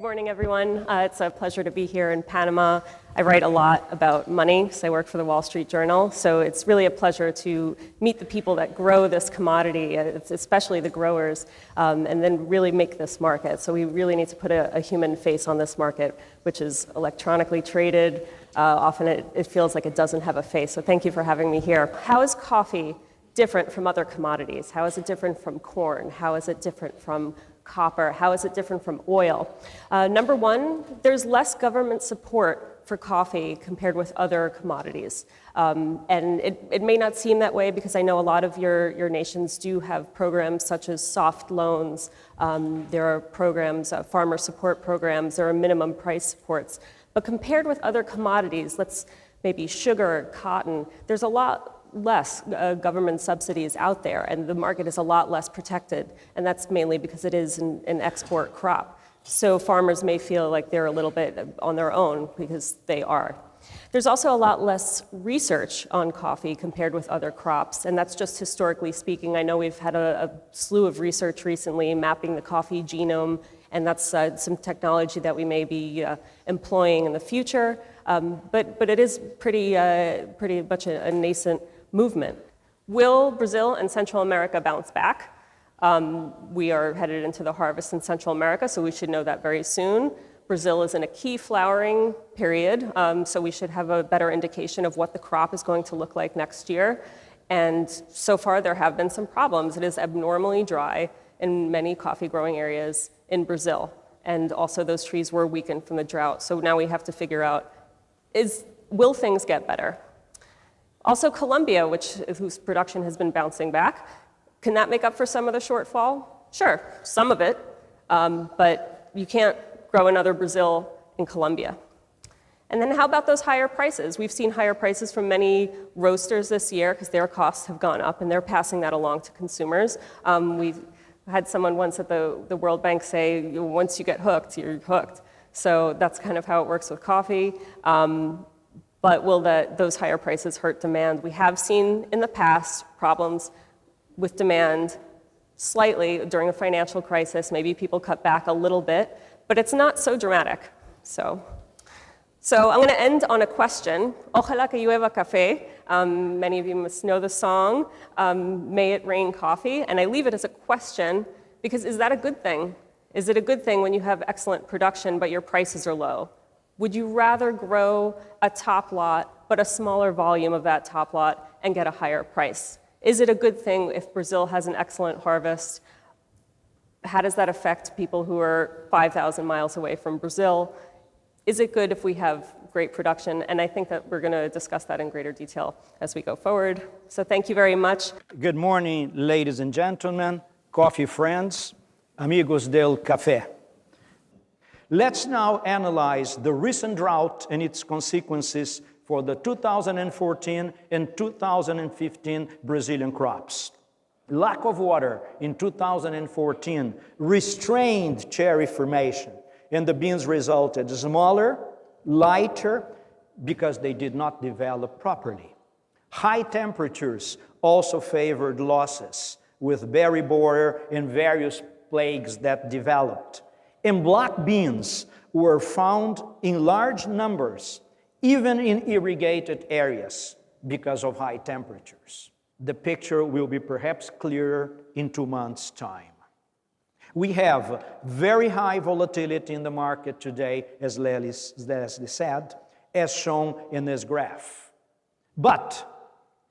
morning, everyone. It's a pleasure to be here in Panama. I write a lot about money, so I work for the Wall Street Journal. So it's really a pleasure to meet the people that grow this commodity, especially the growers, and then really make this market. So we really need to put a human face on this market, which is electronically traded. Often it feels like it doesn't have a face. So thank you for having me here. How is coffee different from other commodities? How is it different from corn? How is it different from copper? How is it different from oil? Number one, there's less government support for coffee compared with other commodities. And it may not seem that way because I know a lot of your nations do have programs such as soft loans. There are programs, farmer support programs, there are minimum price supports. But compared with other commodities, maybe sugar, cotton, there's a lot less government subsidies out there, and the market is a lot less protected, and that's mainly because it is an export crop. So farmers may feel like they're a little bit on their own because they are. There's also a lot less research on coffee compared with other crops, and that's just historically speaking. I know we've had a slew of research recently mapping the coffee genome, and that's some technology that we may be employing in the future, but it is pretty much a nascent movement. Will Brazil and Central America bounce back? We are headed into the harvest in Central America, so we should know that very soon. Brazil is in a key flowering period, so we should have a better indication of what the crop is going to look like next year. And so far, there have been some problems. It is abnormally dry in many coffee growing areas in Brazil. And also those trees were weakened from the drought. So now we have to figure out, will things get better? Also Colombia, whose production has been bouncing back, can that make up for some of the shortfall? Sure, some of it, but you can't grow another Brazil in Colombia. And then how about those higher prices? We've seen higher prices from many roasters this year because their costs have gone up and they're passing that along to consumers. We've had someone once at the World Bank say, once you get hooked, you're hooked. So that's kind of how it works with coffee. But will those higher prices hurt demand? We have seen in the past problems with demand slightly during the financial crisis. Maybe people cut back a little bit, but it's not so dramatic. So I'm going to end on a question. Ojalá que llueva café. Many of you must know the song, May It Rain Coffee. And I leave it as a question because is that a good thing? Is it a good thing when you have excellent production but your prices are low? Would you rather grow a top lot, but a smaller volume of that top lot and get a higher price? Is it a good thing if Brazil has an excellent harvest? How does that affect people who are 5,000 miles away from Brazil? Is it good if we have great production? And I think that we're going to discuss that in greater detail as we go forward. So thank you very much. Good morning, ladies and gentlemen, coffee friends, amigos del café. Let's now analyze the recent drought and its consequences for the 2014 and 2015 Brazilian crops. Lack of water in 2014 restrained cherry formation, and the beans resulted smaller, lighter, because they did not develop properly. High temperatures also favored losses, with berry borer and various plagues that developed. And black beans were found in large numbers, even in irrigated areas, because of high temperatures. The picture will be perhaps clearer in 2 months' time. We have very high volatility in the market today, as Leslie said, as shown in this graph. But,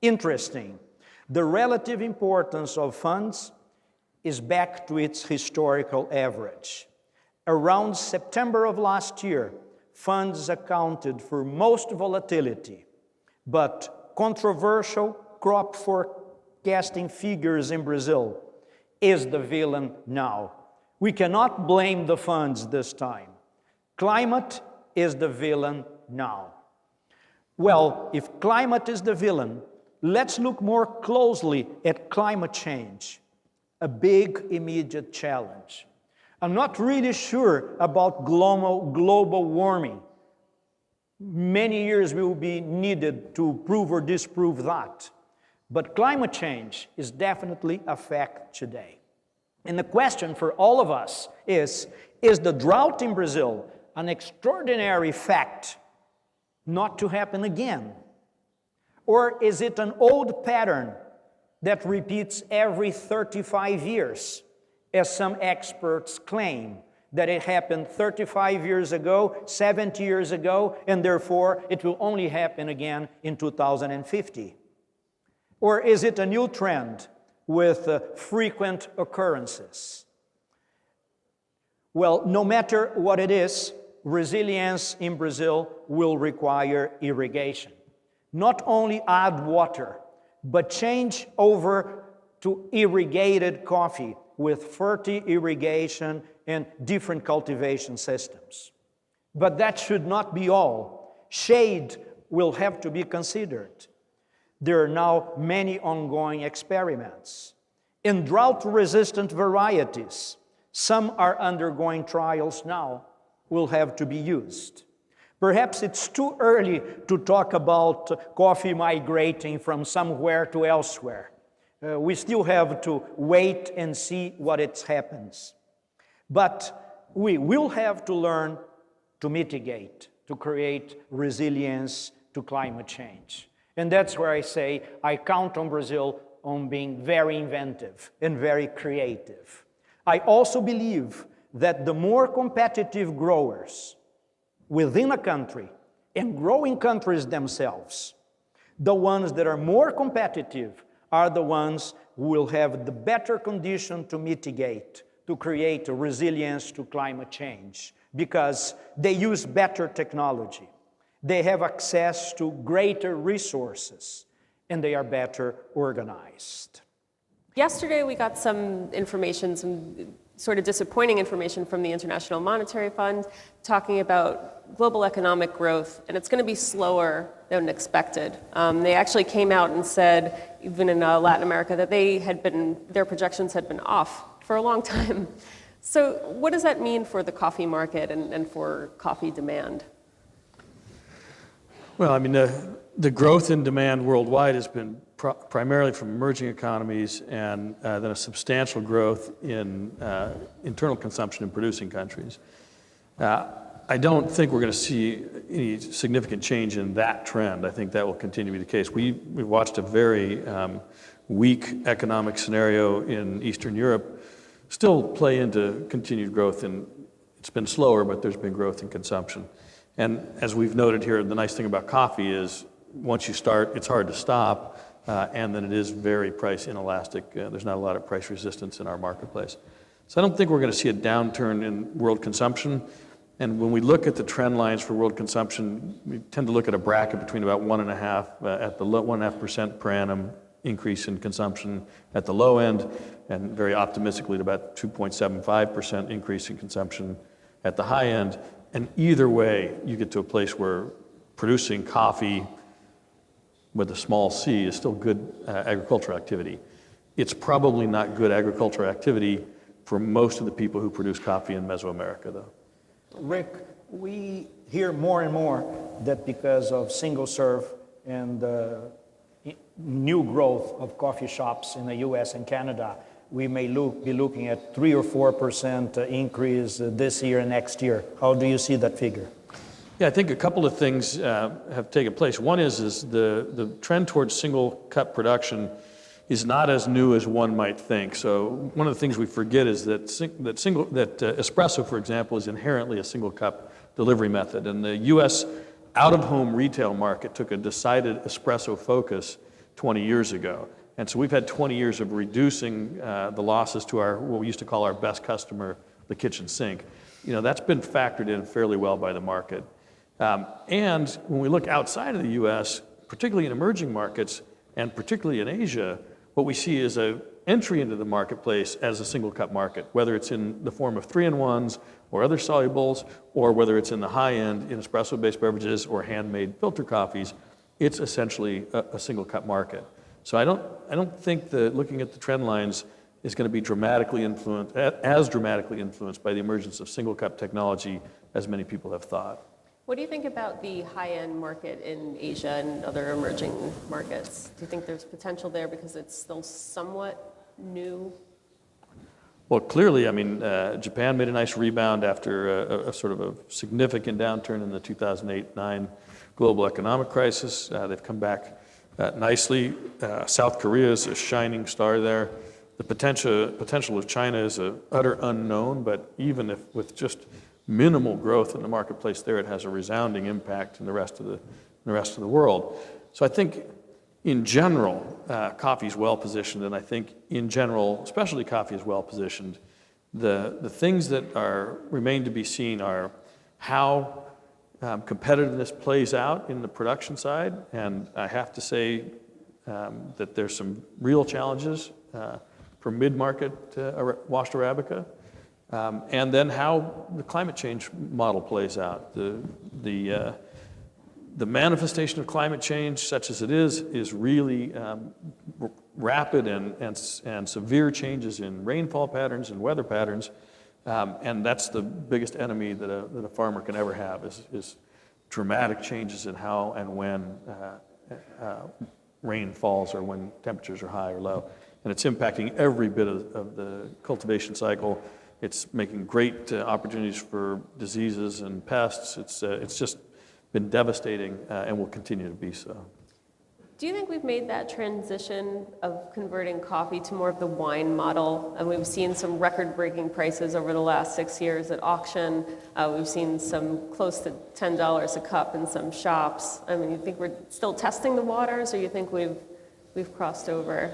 interesting, the relative importance of funds is back to its historical average. Around September of last year, funds accounted for most volatility, but controversial crop forecasting figures in Brazil is the villain now. We cannot blame the funds this time. Climate is the villain now. Well, if climate is the villain, let's look more closely at climate change, a big immediate challenge. I'm not really sure about global warming. Many years will be needed to prove or disprove that. But climate change is definitely a fact today. And the question for all of us is Is the drought in Brazil an extraordinary fact not to happen again? Or is it an old pattern that repeats every 35 years, as some experts claim, that it happened 35 years ago, 70 years ago, and therefore it will only happen again in 2050? Or is it a new trend with frequent occurrences? Well, no matter what it is, resilience in Brazil will require irrigation. Not only add water, but change over to irrigated coffee with ferti-irrigation and different cultivation systems. But that should not be all. Shade will have to be considered. There are now many ongoing experiments. In drought-resistant varieties, some are undergoing trials now, will have to be used. Perhaps it's too early to talk about coffee migrating from somewhere to elsewhere. We still have to wait and see what happens. But we will have to learn to mitigate, to create resilience to climate change. And that's where I say I count on Brazil on being very inventive and very creative. I also believe that the more competitive growers within a country and growing countries themselves, the ones that are more competitive are the ones who will have the better condition to mitigate, to create a resilience to climate change, because they use better technology, they have access to greater resources, and they are better organized. Yesterday, we got some information, some sort of disappointing information from the International Monetary Fund talking about global economic growth, and it's going to be slower than expected. They actually came out and said, even in Latin America, that their projections had been off for a long time. So what does that mean for the coffee market and for coffee demand? Well, I mean, the growth in demand worldwide has been primarily from emerging economies, and then a substantial growth in internal consumption in producing countries. I don't think we're going to see any significant change in that trend. I think that will continue to be the case. We've watched a very weak economic scenario in Eastern Europe still play into continued growth, and it's been slower, but there's been growth in consumption. And as we've noted here, the nice thing about coffee is once you start, it's hard to stop, and then it is very price inelastic. There's not a lot of price resistance in our marketplace. So I don't think we're going to see a downturn in world consumption. And when we look at the trend lines for world consumption, we tend to look at a bracket between about 1.5% at the 1.5% per annum increase in consumption at the low end, and very optimistically at about 2.75% increase in consumption at the high end. And either way, you get to a place where producing coffee with a small c is still good agricultural activity. It's probably not good agricultural activity for most of the people who produce coffee in Mesoamerica, though. Rick, we hear more and more that because of single serve and new growth of coffee shops in the US and Canada, we may be looking at 3 or 4% increase this year and next year. How do you see that figure? Yeah, I think a couple of things have taken place. One is the trend towards single cup production is not as new as one might think. So one of the things we forget is that espresso, for example, is inherently a single cup delivery method. And the U.S. out-of-home retail market took a decided espresso focus 20 years ago. And so we've had 20 years of reducing the losses to what we used to call our best customer, the kitchen sink. That's been factored in fairly well by the market. And when we look outside of the U.S., particularly in emerging markets, and particularly in Asia, what we see is an entry into the marketplace as a single cup market, whether it's in the form of 3-in-1s or other solubles, or whether it's in the high end in espresso-based beverages or handmade filter coffees. It's essentially a single cup market. So I don't think that looking at the trend lines is going to be as dramatically influenced by the emergence of single cup technology as many people have thought. What do you think about the high-end market in Asia and other emerging markets? Do you think there's potential there because it's still somewhat new? Well, clearly, I mean, Japan made a nice rebound after a sort of a significant downturn in the 2008-9 global economic crisis. They've come back nicely. South Korea is a shining star there. The potential of China is an utter unknown, but even if with just minimal growth in the marketplace there, it has a resounding impact in the rest of the world. So I think in general, coffee is well positioned, and I think in general, specialty coffee is well positioned. The things that remain to be seen are how competitiveness plays out in the production side, and I have to say that there's some real challenges for mid-market washed Arabica, and then how the climate change model plays out. The manifestation of climate change, such as it is really rapid and severe changes in rainfall patterns and weather patterns, and that's the biggest enemy that a farmer can ever have is dramatic changes in how and when rain falls or when temperatures are high or low. And it's impacting every bit of the cultivation cycle. It's making great opportunities for diseases and pests. It's just been devastating and will continue to be so. Do you think we've made that transition of converting coffee to more of the wine model? And we've seen some record-breaking prices over the last 6 years at auction. We've seen some close to $10 a cup in some shops. I mean, you think we're still testing the waters, or you think we've crossed over?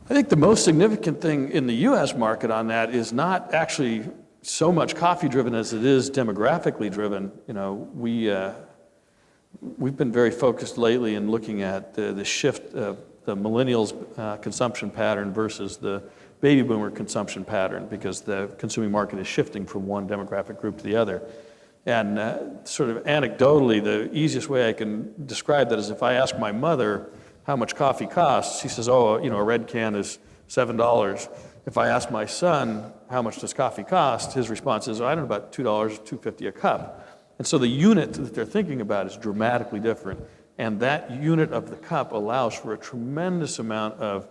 I think the most significant thing in the U.S. market on that is not actually so much coffee-driven as it is demographically driven. You know, we've been very focused lately in looking at the shift of the millennials' consumption pattern versus the baby boomer consumption pattern, because the consuming market is shifting from one demographic group to the other. And sort of anecdotally, the easiest way I can describe that is if I ask my mother how much coffee costs, she says, oh, you know, a red can is $7. If I ask my son how much does coffee cost, his response is, oh, I don't know, about $2, $2.50 a cup. And so the unit that they're thinking about is dramatically different. And that unit of the cup allows for a tremendous amount of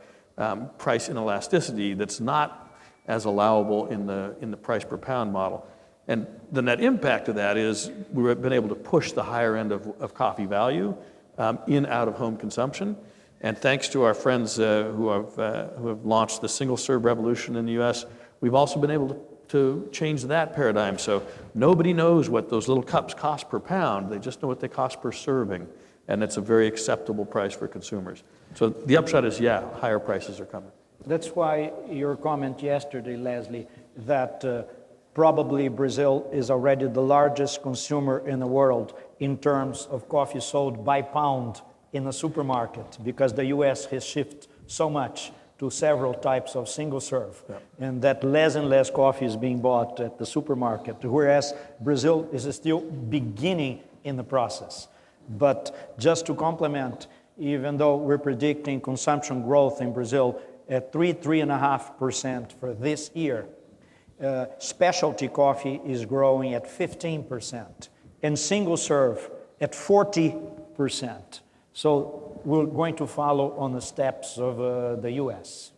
price inelasticity that's not as allowable in the price per pound model. And the net impact of that is we've been able to push the higher end of coffee value in out-of-home consumption. And thanks to our friends who have launched the single-serve revolution in the U.S., we've also been able to change that paradigm. So nobody knows what those little cups cost per pound. They just know what they cost per serving. And it's a very acceptable price for consumers. So the upshot is, yeah, higher prices are coming. That's why your comment yesterday, Leslie, that probably Brazil is already the largest consumer in the world in terms of coffee sold by pound in a supermarket, because the U.S. has shifted so much to several types of single serve, and that less and less coffee is being bought at the supermarket, whereas Brazil is still beginning in the process. But just to complement, even though we're predicting consumption growth in Brazil at 3.5% for this year, specialty coffee is growing at 15%, and single serve at 40%. So we're going to follow on the steps of the U.S.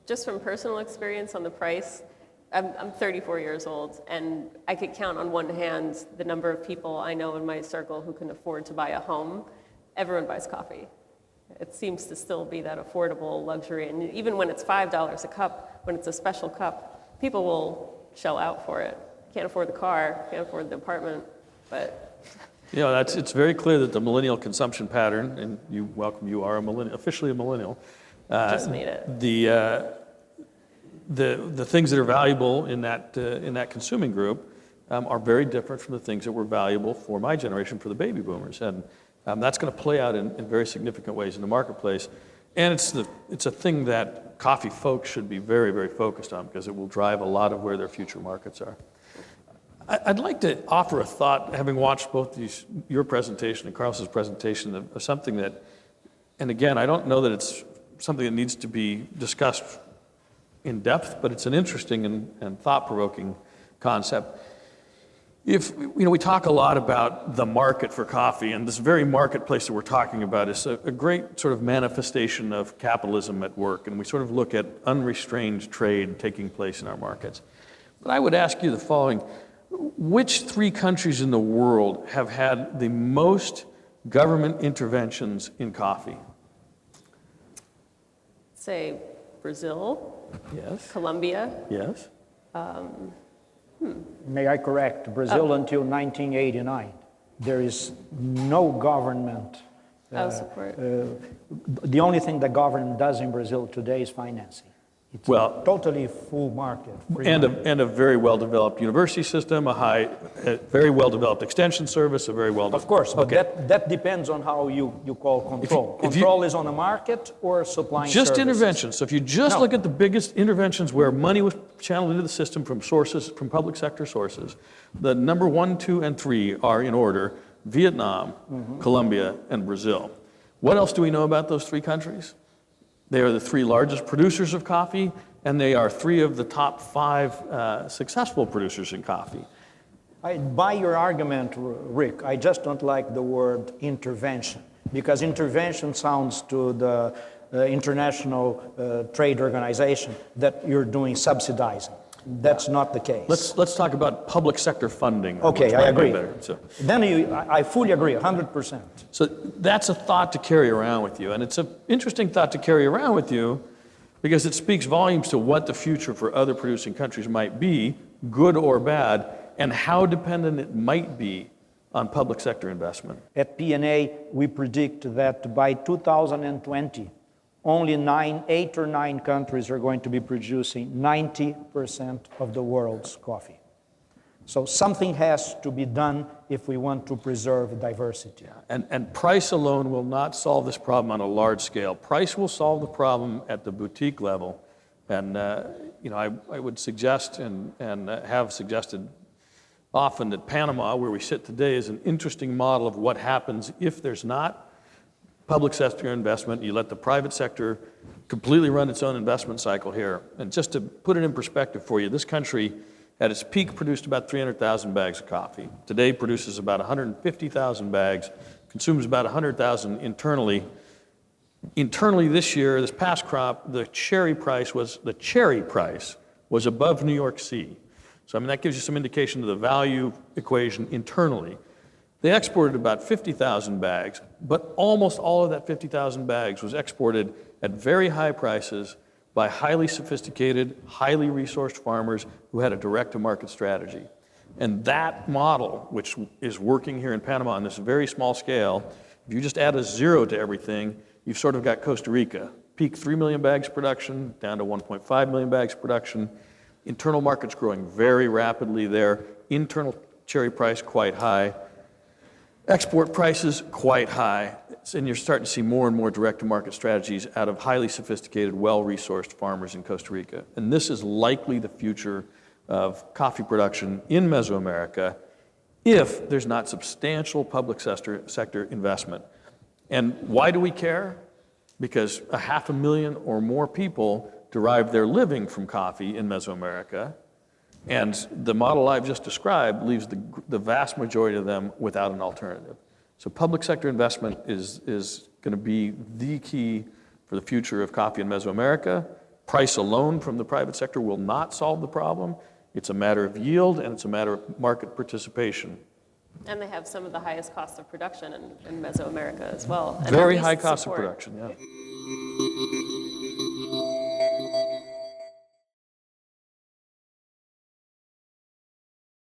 Just from personal experience on the price, I'm 34 years old, and I could count on one hand the number of people I know in my circle who can afford to buy a home. Everyone buys coffee. It seems to still be that affordable luxury, and even when it's $5 a cup, when it's a special cup, people will shell out for it. Can't afford the car, can't afford the apartment, but... You know, it's very clear that the millennial consumption pattern, and you are a millennial, officially a millennial. Just made it. The things that are valuable in that consuming group are very different from the things that were valuable for my generation, for the baby boomers, and that's going to play out in very significant ways in the marketplace. And it's a thing that coffee folks should be very, very focused on, because it will drive a lot of where their future markets are. I'd like to offer a thought, having watched both your presentation and Carlos's presentation, of something that, and again, I don't know that it's something that needs to be discussed in depth, but it's an interesting and thought-provoking concept. We talk a lot about the market for coffee, and this very marketplace that we're talking about is a great sort of manifestation of capitalism at work, and we sort of look at unrestrained trade taking place in our markets. But I would ask you the following: which three countries in the world have had the most government interventions in coffee? Say Brazil, Yes. Colombia. Yes. May I correct, Brazil until 1989, there is no government. Support. The only thing the government does in Brazil today is financing. It's a totally full market. And a very well-developed university system, a very well-developed extension service, a very well-developed... Of course, but that depends on how you call control. Control is on the market or supplying just services. Interventions. So if you just look at the biggest interventions where money was channeled into the system from public sector sources, the number 1, 2, and 3 are in order: Vietnam, Colombia, and Brazil. What else do we know about those three countries? They are the 3 largest producers of coffee, and they are 3 of the top 5 successful producers in coffee. I buy your argument, Rick. I just don't like the word intervention, because intervention sounds to the International Trade Organization that you're doing subsidizing. That's not the case. Let's talk about public sector funding. Okay, I agree. Then I fully agree, 100%. So that's a thought to carry around with you, and it's an interesting thought to carry around with you because it speaks volumes to what the future for other producing countries might be, good or bad, and how dependent it might be on public sector investment. At P&A, we predict that by 2020, only 8 or 9 countries are going to be producing 90% of the world's coffee. So something has to be done if we want to preserve diversity. And price alone will not solve this problem on a large scale. Price will solve the problem at the boutique level. And I would suggest and have suggested often that Panama, where we sit today, is an interesting model of what happens if there's not public sector investment. You let the private sector completely run its own investment cycle here. And just to put it in perspective for you, this country at its peak produced about 300,000 bags of coffee. Today produces about 150,000 bags, consumes about 100,000 internally. Internally this year, this past crop, the cherry price was above New York C. So that gives you some indication of the value equation internally. They exported about 50,000 bags, but almost all of that 50,000 bags was exported at very high prices by highly sophisticated, highly resourced farmers who had a direct-to-market strategy. And that model, which is working here in Panama on this very small scale, if you just add a 0 to everything, you've sort of got Costa Rica. Peak 3 million bags production, down to 1.5 million bags production. Internal markets growing very rapidly there. Internal cherry price quite high. Export prices quite high, and you're starting to see more and more direct-to-market strategies out of highly sophisticated, well-resourced farmers in Costa Rica. And this is likely the future of coffee production in Mesoamerica if there's not substantial public sector investment. And why do we care? Because 500,000 or more people derive their living from coffee in Mesoamerica. And the model I've just described leaves the vast majority of them without an alternative. So public sector investment is going to be the key for the future of coffee in Mesoamerica. Price alone from the private sector will not solve the problem. It's a matter of yield, and it's a matter of market participation. And they have some of the highest costs of production in Mesoamerica as well. Very high cost of production, yeah.